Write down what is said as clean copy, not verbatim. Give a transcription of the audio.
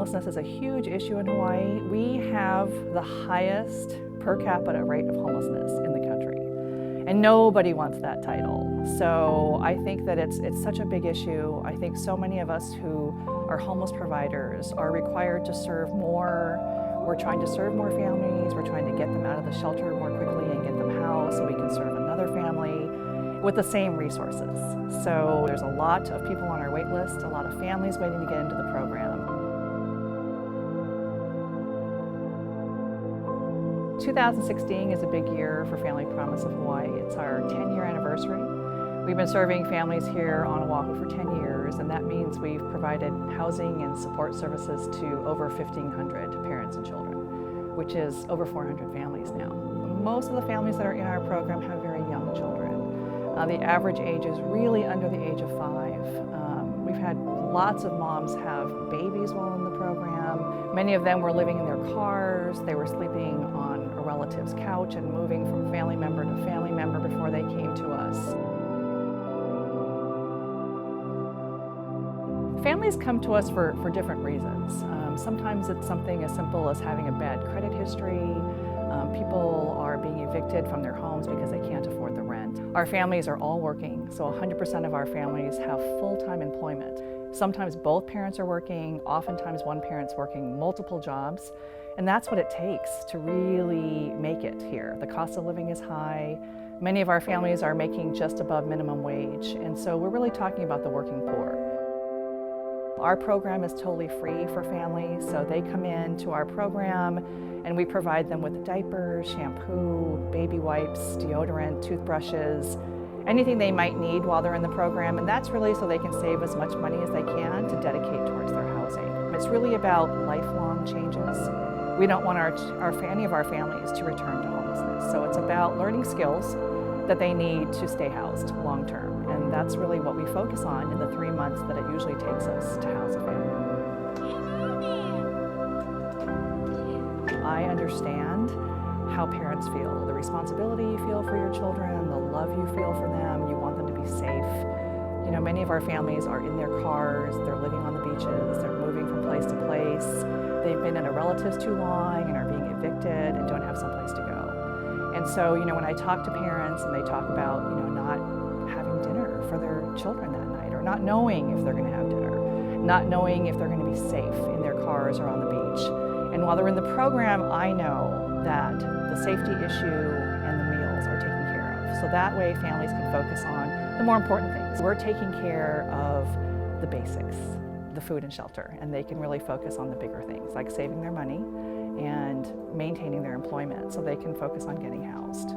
homelessness is a huge issue in Hawaii. We have the highest per capita rate of homelessness in the country. And nobody wants that title. So I think that it's such a big issue. I think so many of us who are homeless providers are required to serve more. We're trying to serve more families. We're trying to get them out of the shelter more quickly and get them housed so we can serve another family with the same resources. So there's a lot of people on our wait list, a lot of families waiting to get into the program. 2016 is a big year for Family Promise of Hawaii. It's our 10-year anniversary. We've been serving families here on Oahu for 10 years, and that means we've provided housing and support services to over 1,500 parents and children, which is over 400 families now. Most of the families that are in our program have very young children. The average age is really under the age of 5. We've had lots of moms have babies while in the program. Many of them were living in their cars. They were sleeping on a relative's couch and moving from family member to family member before they came to us. Families come to us for different reasons. Sometimes it's something as simple as having a bad credit history. People are being evicted from their homes because they can't afford the rent. Our families are all working, so 100% of our families have full-time employment. Sometimes both parents are working, oftentimes one parent's working multiple jobs, and that's what it takes to really make it here. The cost of living is high. Many of our families are making just above minimum wage, and so we're really talking about the working poor. Our program is totally free for families, so they come in to our program and we provide them with diapers, shampoo, baby wipes, deodorant, toothbrushes, anything they might need while they're in the program, and that's really so they can save as much money as they can to dedicate towards their housing. It's really about lifelong changes. We don't want any of our families to return to homelessness, so it's about learning skills that they need to stay housed long term, and that's really what we focus on in the 3 months that it usually takes us to house a family. I understand how parents feel, the responsibility you feel for your children, the love you feel for them, you want them to be safe. You know, many of our families are in their cars, they're living on the beaches, they're moving from place to place, they've been in a relative's too long and are being evicted and don't have someplace to go. And so, you know, when I talk to parents and they talk about, you know, not having dinner for their children that night, or not knowing if they're going to have dinner, not knowing if they're going to be safe in their cars or on the beach. And while they're in the program, I know that the safety issue and the meals are taken care of. So that way families can focus on the more important things. We're taking care of the basics, the food and shelter, and they can really focus on the bigger things like saving their money and maintaining their employment so they can focus on getting housed.